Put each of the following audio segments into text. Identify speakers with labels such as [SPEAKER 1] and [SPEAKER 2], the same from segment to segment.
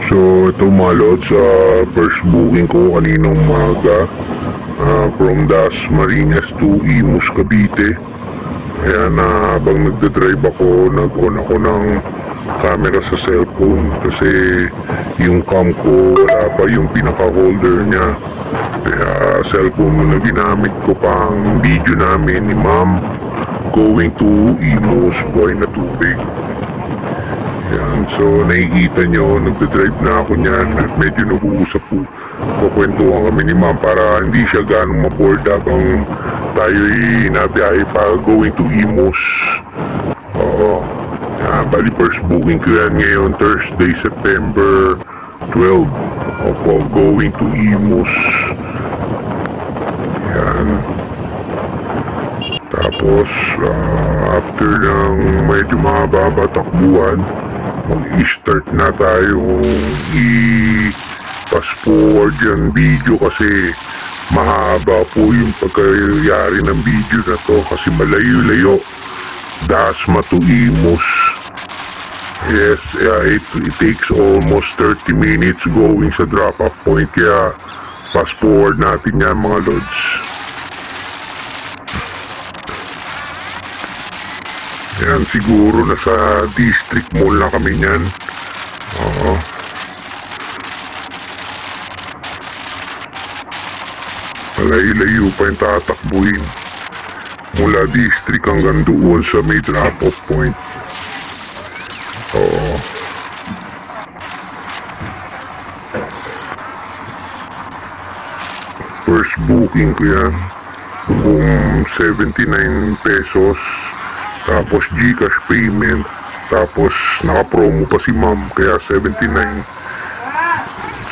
[SPEAKER 1] So ito mga lods, first booking ko kaninang umaga from Dasmariñas to Imus, Cavite. Ayan, habang nagdadrive ako, nag-on ako ng camera sa cellphone kasi yung cam ko wala pa yung pinaka-holder niya. Kaya cellphone na ginamit ko pang video namin ni ma'am going to Imus, Buhay na Tubig. Yan, so nakikita nyo, nagdadrive na ako niyan at medyo nag-uusap po. Kukwentuhan kami ni ma'am para hindi siya ganong maboard habang tayo'y nabiyahe pa going to Imus. Oo, bali first booking ko yan ngayon, Thursday, September 12. Opo, going to Imus. Yan. Tapos, after ng medyo mahaba takbuhan, mag-i-start na tayo i-fast forward yung video kasi mahaba po yung pagkayari ng video na to kasi malayo-layo. Dasma to Imus. Yes, it takes almost 30 minutes going sa drop-off point kaya fast forward natin yan mga lods. Yan, siguro nasa district mall na kami niyan. Oo. Malayo-layo pa yung tatakbuhin. Mula district hanggang doon sa may drop-off point. Oo. First booking ko yan. Kung 79 pesos. Tapos GCash payment. Tapos naka-promo pa si ma'am kaya 79.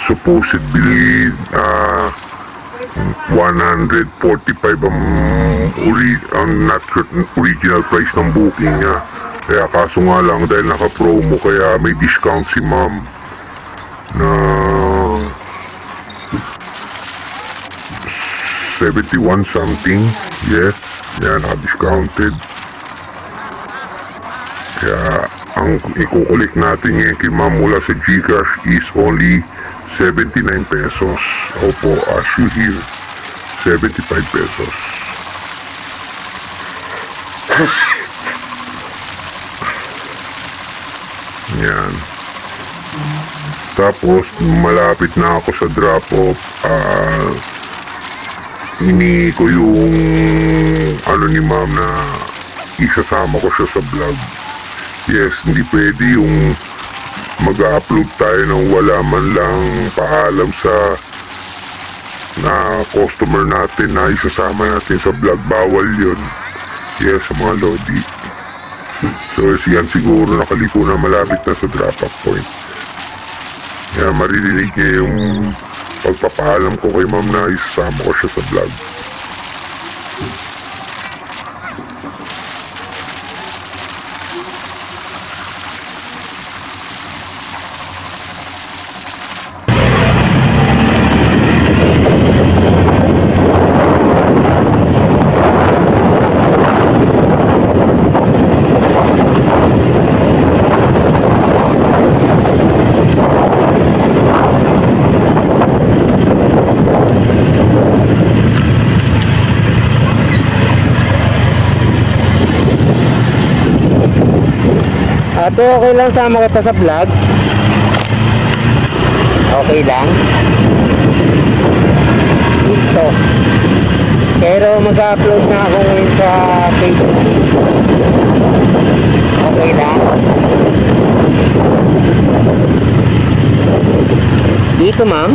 [SPEAKER 1] Supposedly 145 ang original price ng booking niya. Kaya kaso nga lang dahil naka-promo kaya may discount si ma'am na 71 something. Yes, yan, naka-discounted. Kaya ang ikukulik natin ngayon kay ma'am mula sa GCash is only 79 pesos. Opo, as you hear, 75 pesos. Yan. Tapos malapit na ako sa drop-off. Ini ko yung ano ni ma'am na isasama ko siya sa vlog. Yes, hindi pwede yung mag-upload tayo ng wala man lang paalam sa na customer natin na isasama natin sa vlog. Bawal yun. Yes, mga lodi. So, yan siguro nakaliko na malapit na sa drop-off point. Kaya maririnig niya yung pagpapaalam ko kay ma'am na isasama ko siya sa vlog.
[SPEAKER 2] Ate, okay lang sama kita sa vlog? Okay lang? Ito. Pero mag-upload na ako ngayon sa Facebook. Okay lang? Dito, ma'am?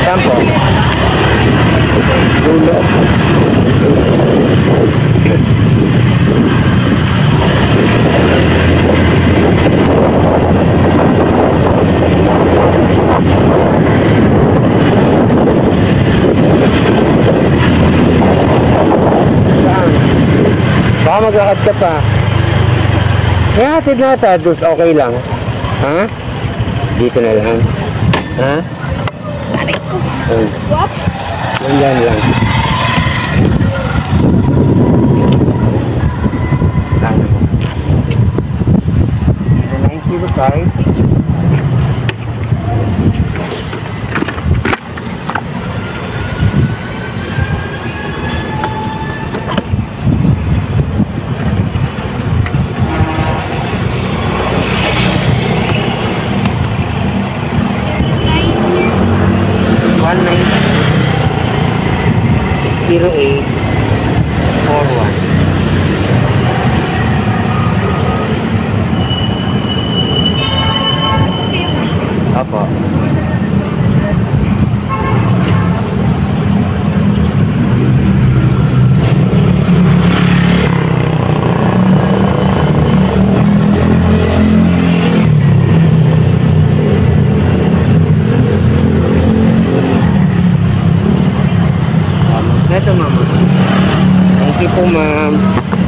[SPEAKER 2] Saan po? Dulo. Baka maglakad ka pa. Kaya hatid na tayo, okay lang. Ha? Dito na lang. Ha?
[SPEAKER 3] Tarik ko. Whoops!
[SPEAKER 2] Yan lang. Sana mo. 90 ba tayo? Opo. Ito, mama. Thank you po, ma'am.